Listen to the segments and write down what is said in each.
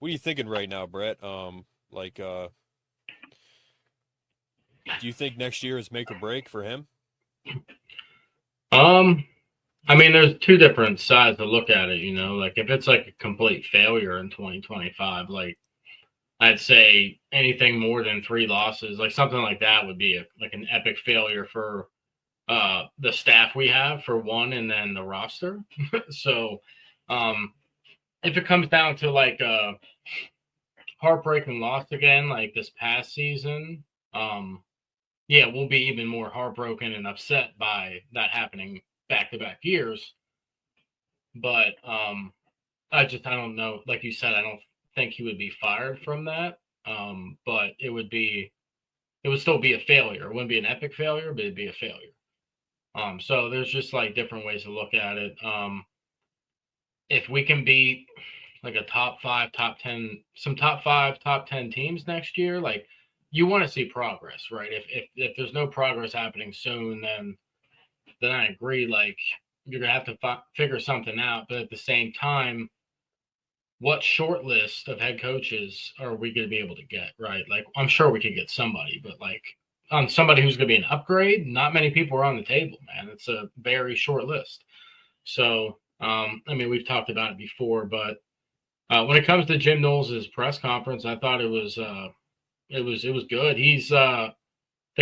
What are you thinking right now, Brett? Do you think next year is make or break for him? Um, I mean, there's two different sides to look at it. Like if it's like a complete failure in 2025, like I'd say anything more than three losses, like something like that, would be like an epic failure for the staff we have for one, and then the roster. So, um, if it comes down to like a heartbreaking loss again, like this past season, yeah, we'll be even more heartbroken and upset by that happening back to back years. But I don't know. Like you said, I don't think he would be fired from that. But it would still be a failure. It wouldn't be an epic failure, but it'd be a failure. So there's just like different ways to look at it. If we can beat like a top five, top 10, some top five, top 10 teams next year, like you want to see progress, right? If there's no progress happening soon, then I agree. Like you're gonna have to figure something out. But at the same time, what short list of head coaches are we going to be able to get, right? Like I'm sure we could get somebody, but like somebody who's going to be an upgrade, not many people are on the table, man. It's a very short list. So, I mean, we've talked about it before, but when it comes to Jim Knowles' press conference, I thought it was good. He's the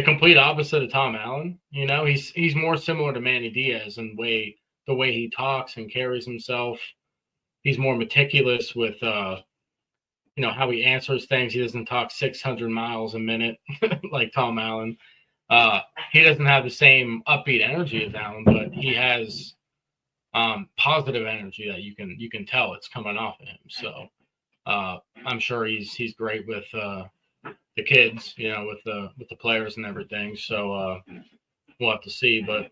complete opposite of Tom Allen. He's more similar to Manny Diaz in the way he talks and carries himself. He's more meticulous with how he answers things. He doesn't talk 600 miles a minute like Tom Allen. He doesn't have the same upbeat energy as Allen, but he has positive energy that you can tell it's coming off of him. So I'm sure he's great with the kids, with the players and everything. So we'll have to see. But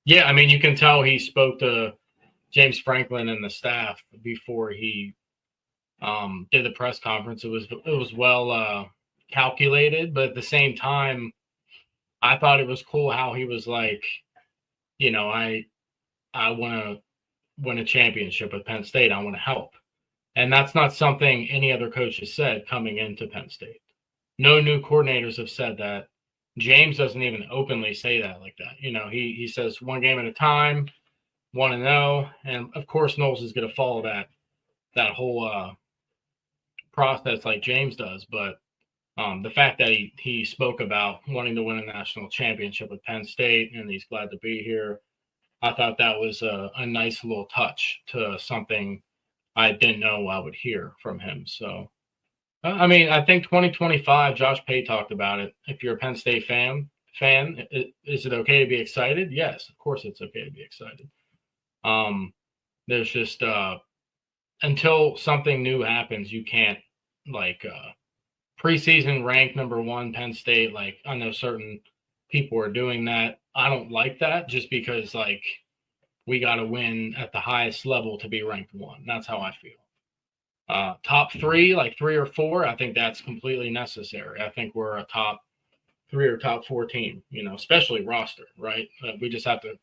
yeah, I mean, you can tell he spoke to James Franklin and the staff before he did the press conference. It was well calculated, but at the same time, I thought it was cool how he was like, I want to win a championship with Penn State. I want to help, and that's not something any other coach has said coming into Penn State. No new coordinators have said that. James doesn't even openly say that like that. He says one game at a time. 1-0, and of course Knowles is going to follow that whole process like James does. But the fact that he spoke about wanting to win a national championship with Penn State and he's glad to be here, I thought that was a nice little touch to something I didn't know I would hear from him. So, I mean, I think 2025. Josh Pay talked about it. If you're a Penn State fan, is it okay to be excited? Yes, of course it's okay to be excited. There's just until something new happens, you can't like preseason ranked number one Penn State. Like I know certain people are doing that. I don't like that just because like we got to win at the highest level to be ranked one. That's how I feel. Top three, like 3 or 4, I think that's completely necessary. I think we're a top 3 or top 4 team, especially roster, right? We just have to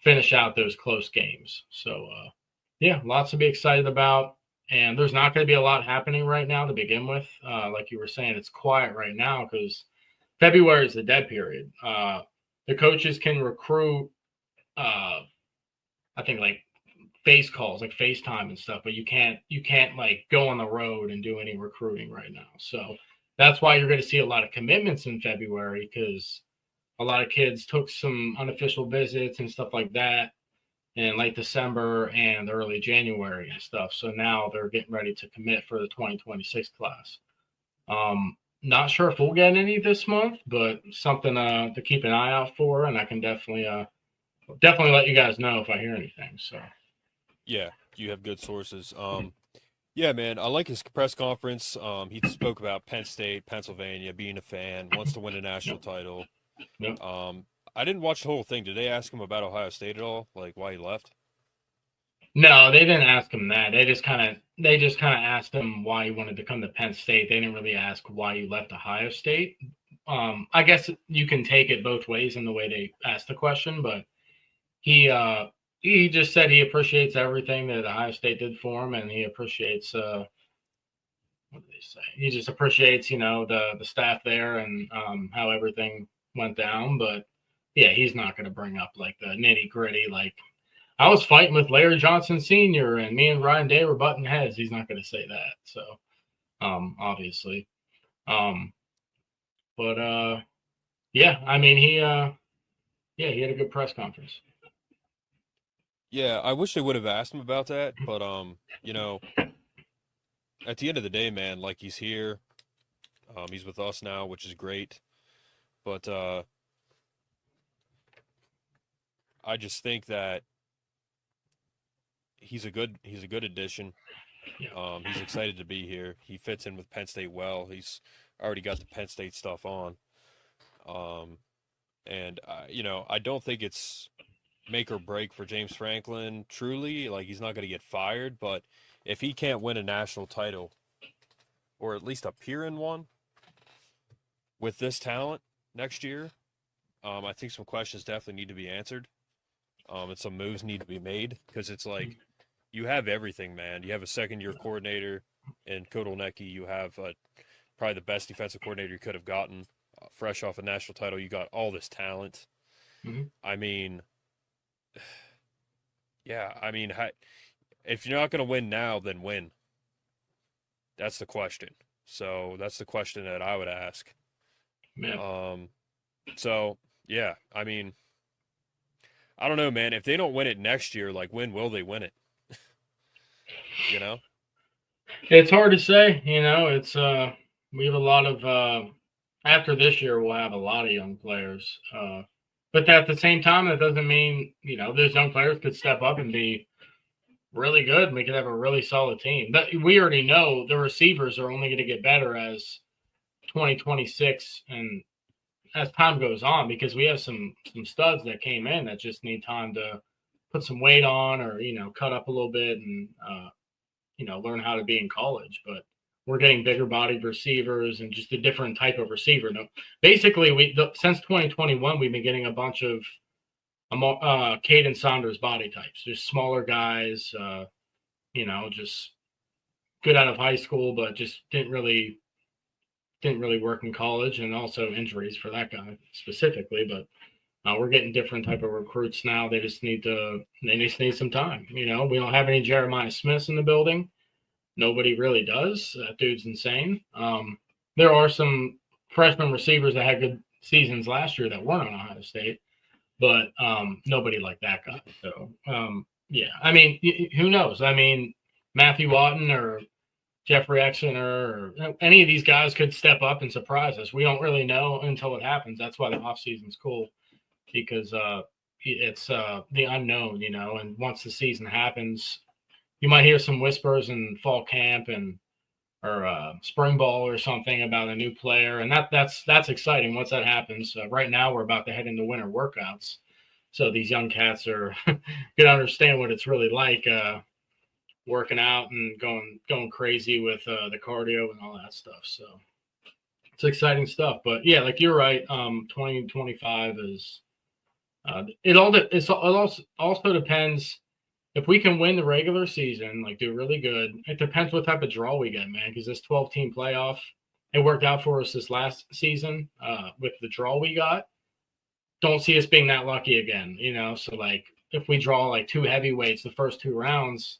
finish out those close games. So, yeah, lots to be excited about. And there's not going to be a lot happening right now to begin with. Like you were saying, it's quiet right now because February is the dead period. The coaches can recruit, I think, like face calls, like FaceTime and stuff, but you can't like go on the road and do any recruiting right now. So that's why you're going to see a lot of commitments in February because a lot of kids took some unofficial visits and stuff like that in late December and early January and stuff. So now they're getting ready to commit for the 2026 class. Not sure if we'll get any this month, but something to keep an eye out for. And I can definitely let you guys know if I hear anything. So, Yeah, you have good sources. Yeah, man, I like his press conference. He spoke about Penn State, Pennsylvania, being a fan, wants to win a national title. Yep. I didn't watch the whole thing. Did they ask him about Ohio State at all? Like why he left? No, they didn't ask him that. They just kind of asked him why he wanted to come to Penn State. They didn't really ask why you left Ohio State. I guess you can take it both ways in the way they asked the question, but he he just said he appreciates everything that Ohio State did for him, and he appreciates what did they say? He just appreciates, the staff there and how everything went down. But yeah, he's not going to bring up like the nitty gritty. Like I was fighting with Larry Johnson Sr. and me and Ryan Day were butting heads. He's not going to say that. So obviously, but yeah, I mean he had a good press conference. Yeah, I wish they would have asked him about that, but at the end of the day, man, like he's here. He's with us now, which is great. But I just think that he's a good addition. He's excited to be here. He fits in with Penn State well. He's already got the Penn State stuff on. And I don't think it's make or break for James Franklin, truly. Like, he's not going to get fired, but if he can't win a national title, or at least appear in one, with this talent next year, I think some questions definitely need to be answered, and some moves need to be made, because it's like, you have everything, man. You have a second-year coordinator in Kotelnicki. You have probably the best defensive coordinator you could have gotten, fresh off a national title. You got all this talent. Mm-hmm. I mean, yeah, if you're not going to win now, then win. That's the question. So that's the question that I would ask. Yeah. So, yeah, I mean, I don't know, man. If they don't win it next year, like, when will they win it? It's hard to say. It's we have a lot of after this year we'll have a lot of young players. But at the same time, that doesn't mean those young players could step up and be really good, and we could have a really solid team. But we already know the receivers are only going to get better as 2026 and as time goes on, because we have some studs that came in that just need time to put some weight on, or cut up a little bit and learn how to be in college. But we're getting bigger bodied receivers and just a different type of receiver. No, basically, since 2021 we've been getting a bunch of Caden Saunders body types, just smaller guys, just good out of high school, but just didn't really work in college, and also injuries for that guy specifically. But we're getting different type of recruits now. They just need some time. We don't have any Jeremiah Smiths in the building. Nobody really does. That dude's insane. There are some freshman receivers that had good seasons last year that weren't on Ohio State, but nobody like that guy. So, yeah, I mean, who knows? I mean, Matthew Watton or Jeffrey Exeter or any of these guys could step up and surprise us. We don't really know until it happens. That's why the offseason's cool, because it's the unknown, and once the season happens, you might hear some whispers in fall camp or spring ball or something about a new player, and that's exciting once that happens. Right now, we're about to head into winter workouts, so these young cats are gonna understand what it's really like working out and going crazy with the cardio and all that stuff. So it's exciting stuff. But yeah, like you're right. 2025 is it also depends. If we can win the regular season, like do really good, it depends what type of draw we get, man. Because this 12-team playoff, it worked out for us this last season with the draw we got. Don't see us being that lucky again, So like, if we draw like two heavyweights the first two rounds,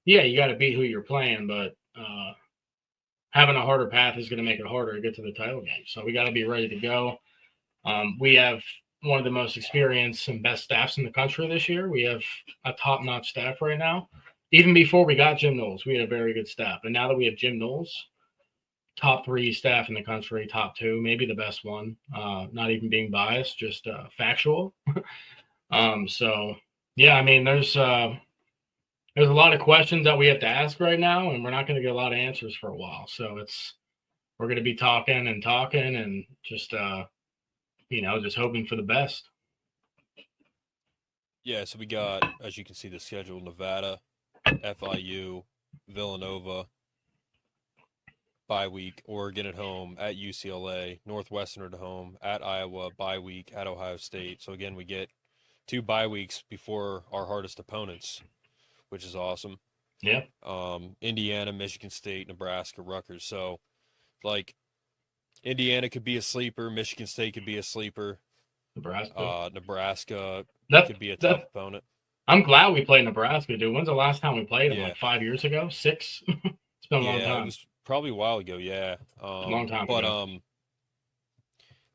yeah, you got to beat who you're playing. But having a harder path is going to make it harder to get to the title game. So we got to be ready to go. We have one of the most experienced and best staffs in the country this year. We have a top-notch staff right now. Even before we got Jim Knowles, we had a very good staff. And now that we have Jim Knowles, top 3 staff in the country, top 2, maybe the best one, not even being biased, just factual. So, yeah, I mean, there's a lot of questions that we have to ask right now, and we're not going to get a lot of answers for a while. So we're going to be talking and just just hoping for the best. Yeah, so we got, as you can see, the schedule: Nevada, FIU, Villanova, bye week, Oregon at home, at UCLA, Northwestern at home, at Iowa, bye week, at Ohio State. So again, we get 2 bye weeks before our hardest opponents, which is awesome. Yeah. Indiana, Michigan State, Nebraska, Rutgers. So, like, Indiana could be a sleeper. Michigan State could be a sleeper. Nebraska could be a tough opponent. I'm glad we played Nebraska, dude. When's the last time we played them? Yeah. Like 5 years ago? 6? It's been a long time. Yeah, it was probably a while ago, yeah. Long time ago.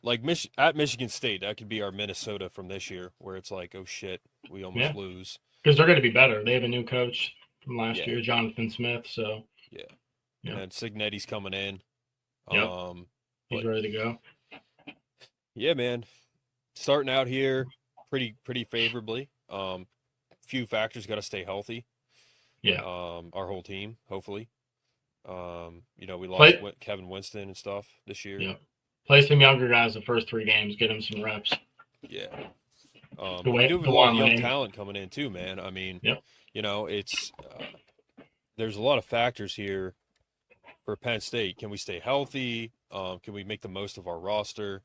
Like at Michigan State, that could be our Minnesota from this year, where it's like, oh shit, we almost lose. Because they're going to be better. They have a new coach from last year, Jonathan Smith. So yeah. And Signetti's coming in. Yep. He's ready to go. Yeah, man. Starting out here pretty favorably. Few factors got to stay healthy. Yeah. Our whole team, hopefully. We lost Kevin Winston and stuff this year. Yeah. Play some younger guys the first 3 games, get them some reps. Yeah. We do have a lot of young talent coming in too, man. I mean, it's there's a lot of factors here for Penn State. Can we stay healthy? Can we make the most of our roster?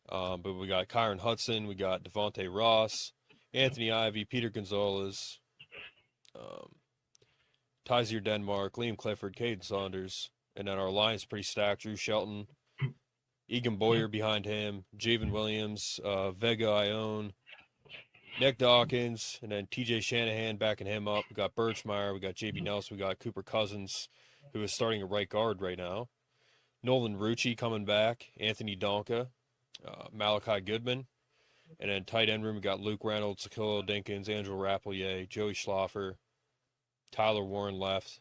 But we got Kyron Hudson, we got Devontae Ross, Anthony Ivey, Peter Gonzalez, Tysier Denmark, Liam Clifford, Caden Saunders, and then our line's pretty stacked. Drew Shelton, Egan Boyer behind him, Javen Williams, Vega Ione, Nick Dawkins, and then TJ Shanahan backing him up. We got Birchmeyer, we got JB Nelson, we got Cooper Cousins, who is starting at right guard right now. Nolan Rucci coming back, Anthony Donka, Malachi Goodman, and then tight end room we got Luke Reynolds, Sakilo Dinkins, Andrew Rappelier, Joey Schlaffer, Tyler Warren left,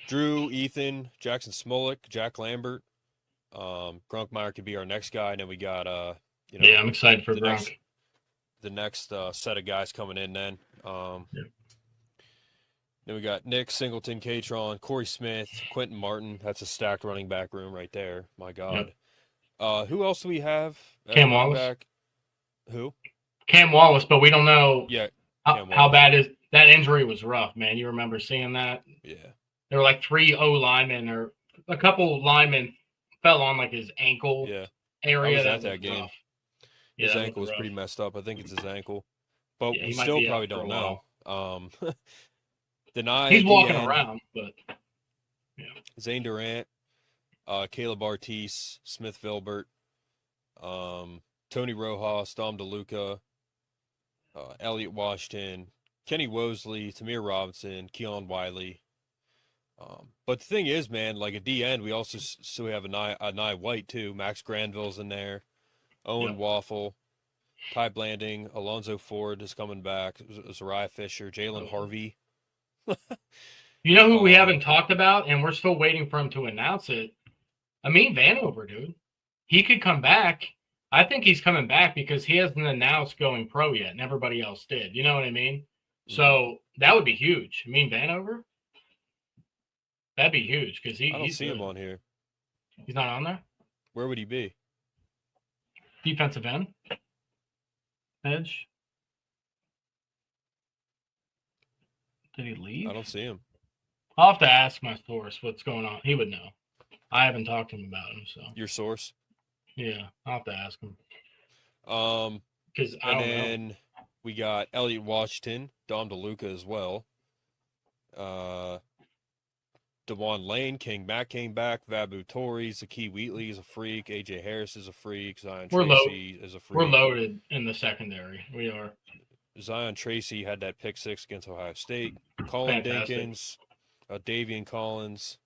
Drew, Ethan, Jackson Smolik, Jack Lambert, Grunkmeyer could be our next guy, and then we got I'm excited for Grunk. The next set of guys coming in then. Then we got Nick Singleton, Catron, Corey Smith, Quentin Martin. That's a stacked running back room right there. My God. Yep. Who else do we have? Cam Wallace. Back? Who? Cam Wallace, but we don't know how bad is that injury was rough, man. You remember seeing that? Yeah. There were like 3 O linemen or a couple linemen fell on like his ankle area. That was at that game. Rough. His ankle was pretty messed up. I think it's his ankle. But we still probably don't know. He's walking around, but Zane Durant, Caleb Artis, Smith Vilbert, Tony Rojas, Dom DeLuca, Elliot Washington, Kenny Wosley, Tamir Robinson, Keon Wiley. But the thing is, man, like at the end, we also have a Nye White too. Max Granville's in there. Owen Waffle, Ty Blanding, Alonzo Ford is coming back. Zariah Fisher, Jalen Harvey. You know who we haven't talked about, and we're still waiting for him to announce it? Amin Vanover, dude. He could come back. I think he's coming back because he hasn't announced going pro yet, and everybody else did. You know what I mean? Mm-hmm. So that would be huge. Amin Vanover? That'd be huge because I don't see him on here. He's not on there? Where would he be? Defensive end? Edge? Did he leave? I don't see him. I'll have to ask my source what's going on. He would know. I haven't talked to him about him. So your source? Yeah, I'll have to ask him. Because then we got Elliot Washington, Dom DeLuca as well. DeJuan Lane, King Mack came back. Vabu Torrey, Zakee Wheatley is a freak. AJ Harris is a freak. Zion Tracy is a freak. We're loaded in the secondary. We are. Zion Tracy had that pick 6 against Ohio State. Colin Dinkins, Davian Collins.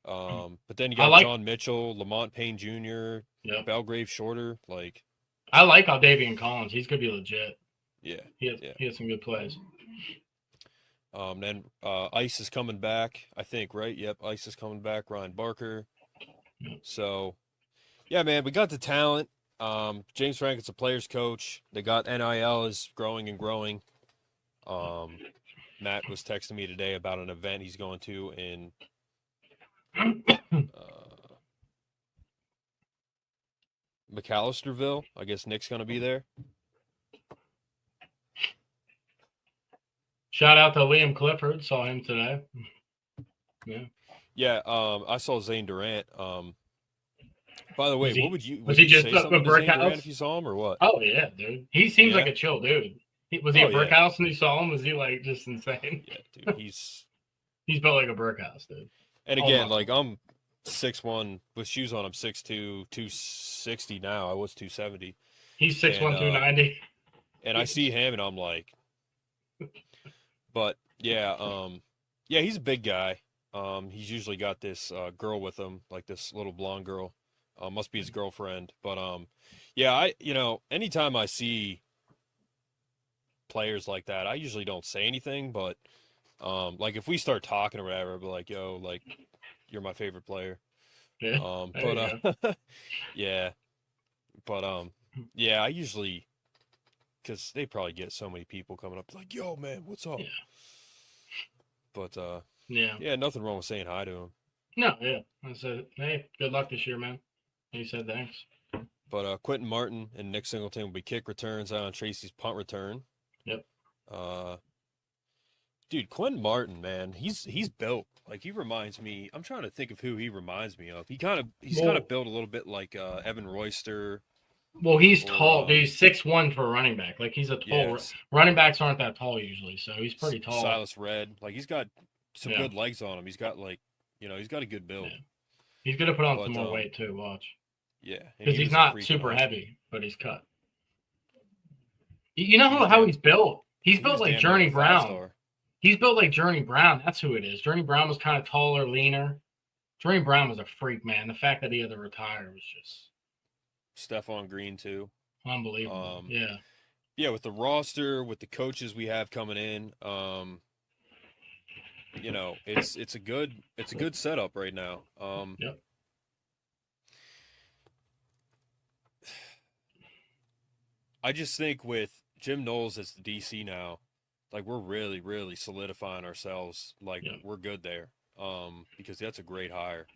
But then you got John Mitchell, Lamont Payne Jr., Belgrave Shorter. I like Davian Collins. He's gonna be legit. Yeah, he has some good plays. Then Ice is coming back, I think, right? Yep, Ice is coming back. Ryan Barker. So, yeah, man, we got the talent. James Franklin's a player's coach. They got NIL is growing and growing. Matt was texting me today about an event he's going to in McAllisterville. I guess Nick's going to be there. Shout out to Liam Clifford. Saw him today. Yeah. Yeah, I saw Zane Durant. But By the way, Was he- what would you was he just say a something to brick Zane Durant house? if you saw him or what? Oh yeah, dude. He seems like Yeah? a chill dude. Was he Oh, a brick yeah. house when you saw him? Was he like just insane? Yeah, dude, he's He's built like a brick house, dude. and All again, muscle. like I'm 6'1" with shoes on. I'm 6'2", 260 now. I was 270, He's 6'1", and, 290. and I see him and I'm like, but yeah, yeah, he's a big guy. He's usually got this girl with him, like this little blonde girl. Must be his girlfriend. But yeah, anytime I see players like that, I usually don't say anything. But like if we start talking or whatever, I'll be like, yo, like you're my favorite player. Yeah. There you But yeah, but yeah, I usually because they probably get so many people coming up like, yo, man, what's up? Yeah. But yeah. yeah, nothing wrong with saying hi to him. No, yeah. I said, hey, good luck this year, man. He said thanks. But Quentin Martin and Nick Singleton will be kick returns on Tracy's punt return. Yep. Dude, Quentin Martin, man, he's built like he reminds me. I'm trying to think of who he reminds me of. He's kind of built a little bit like Evan Royster. Well, he's Or, tall. Dude, he's 6'1" for a running back. Like he's a tall. Yes. Running backs aren't that tall usually, so he's pretty tall. Silas Red, like he's got some Yeah. good legs on him. He's got like, he's got a good build. Yeah. He's gonna put on But, some more weight too. Watch, Yeah, and because he he's was a not freak super of mine. heavy, but he's cut. You know He was how damn- he's built? He's He built was like damn Journey near a Brown. five-star. He's built like Journey Brown. That's who it is. Journey Brown was kind of taller, leaner. Journey Brown was a freak, man. The fact that he had to retire was just Stephon Green too. unbelievable. Yeah. Yeah, with the roster, with the coaches we have coming in, it's a good setup right now. Yep. I just think with Jim Knowles as the DC now, like we're really, really solidifying ourselves. Like Yep. we're good there. Because that's a great hire.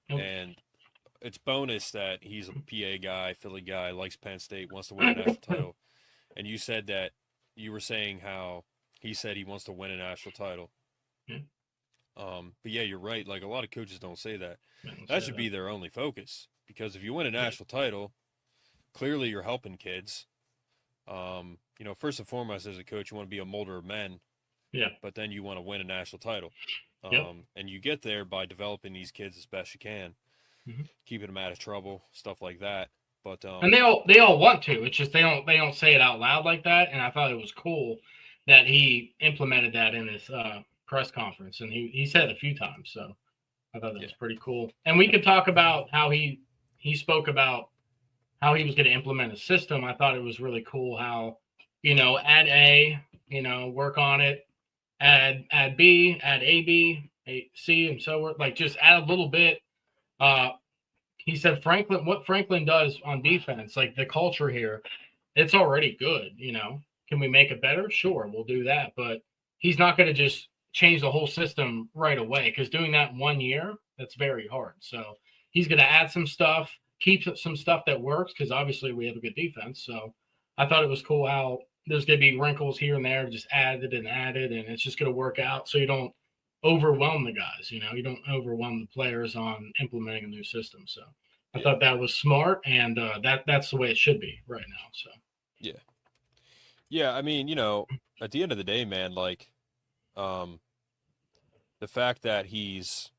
Yep. And it's bonus that he's a PA guy, Philly guy, likes Penn State, wants to win a national title. And you said that you were saying how he said he wants to win a national title. Yeah. But yeah, you're right. Like a lot of coaches don't say that. Man, That say should be their only focus because if you win a national title, clearly you're helping kids. First and foremost, as a coach, you want to be a molder of men. Yeah. But then you want to win a national title. Yep. And you get there by developing these kids as best you can, keeping them out of trouble, stuff like that. But And they all want to. It's just they don't say it out loud like that. And I thought it was cool that he implemented that in his press conference, and he said it a few times. So I thought that was pretty cool. And we could talk about how he spoke about how he was going to implement a system. I thought it was really cool how add A, work on it, add B, add AB, C, and so on. Like just add a little bit. He said what Franklin does on defense, like the culture here, it's already good. Can we make it better? Sure, we'll do that. But he's not going to just change the whole system right away because doing that in 1 year, that's very hard. So he's going to add some stuff, keep some stuff that works because obviously we have a good defense. So I thought it was cool how there's going to be wrinkles here and there, just added, and it's just going to work out so you don't overwhelm the guys. You don't overwhelm the players on implementing a new system. So I thought that was smart, and that's the way it should be right now. So yeah, I mean, at the end of the day, man, like the fact that he's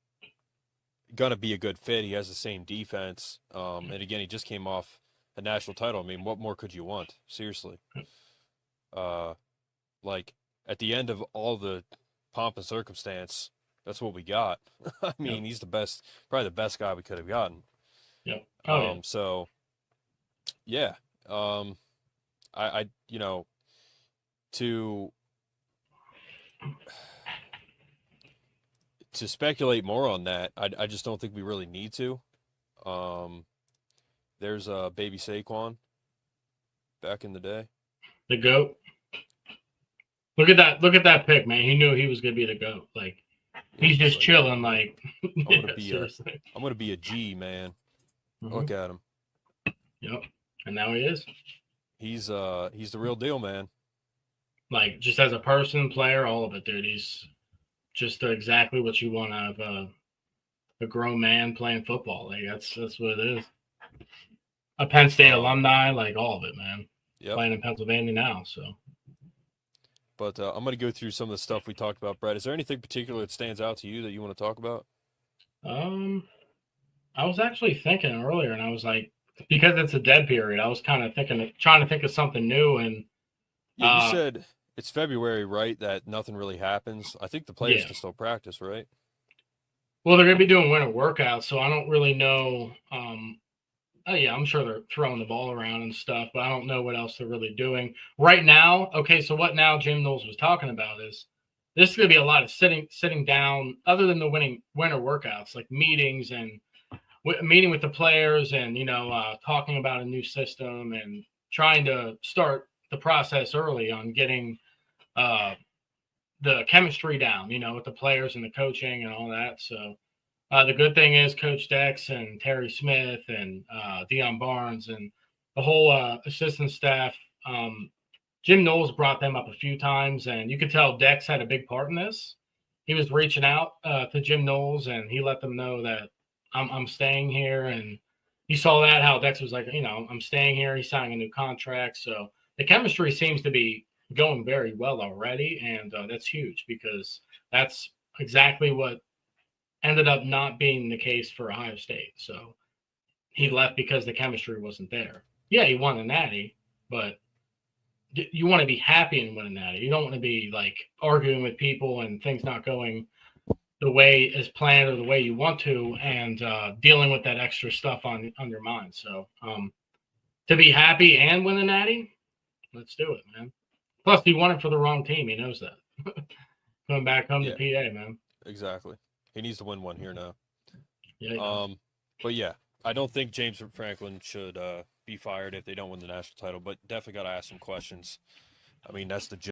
gonna be a good fit, he has the same defense, and again, he just came off a national title. I mean, what more could you want? Seriously. Like at the end of all the pomp and circumstance, that's what we got. I mean, he's the best, probably the best guy we could have gotten. Yep. So yeah, I to speculate more on that, I just don't think we really need to. There's baby Saquon back in the day. The GOAT. Look at that pick, man. He knew he was gonna be the GOAT. Like he's just like, chilling. Like I'm gonna be a G, man. Mhm. Look at him. Yep. And now he is. He's the real deal, man. Like just as a person, player, all of it, dude. He's just exactly what you want out of a grown man playing football. Like that's what it is. a Penn State alumni, like all of it, man. Yep. Playing in Pennsylvania now, so. But I'm going to go through some of the stuff we talked about, Brett. Is there anything particular that stands out to you that you want to talk about? I was actually thinking earlier, and I was like, because it's a dead period, I was kind of trying to think of something new. And yeah, you said it's February, right? That nothing really happens. I think the players can still practice, right? Well, they're going to be doing winter workouts, so I don't really know. Yeah, I'm sure they're throwing the ball around and stuff, but I don't know what else they're really doing right now. Okay, so what now Jim Knowles was talking about is this is going to be a lot of sitting down, other than the winter workouts, like meetings and meeting with the players and, talking about a new system and trying to start the process early on getting the chemistry down, with the players and the coaching and all that. So the good thing is Coach Dex and Terry Smith and Deion Barnes and the whole assistant staff, Jim Knowles brought them up a few times, and you could tell Dex had a big part in this. He was reaching out to Jim Knowles, and he let them know that I'm staying here. And you saw that, how Dex was like, I'm staying here. He's signing a new contract. So the chemistry seems to be going very well already, and that's huge because that's exactly what ended up not being the case for Ohio State. So he left because the chemistry wasn't there. Yeah, he won a natty, but you want to be happy and win a natty. You don't want to be like arguing with people and things not going the way as planned or the way you want to, and dealing with that extra stuff on your mind. So to be happy and win a natty, let's do it, man. Plus, he won it for the wrong team. He knows that. Coming back home to PA, man. Exactly. He needs to win one here now. Yeah. But yeah, I don't think James Franklin should be fired if they don't win the national title, but definitely got to ask some questions. I mean, that's the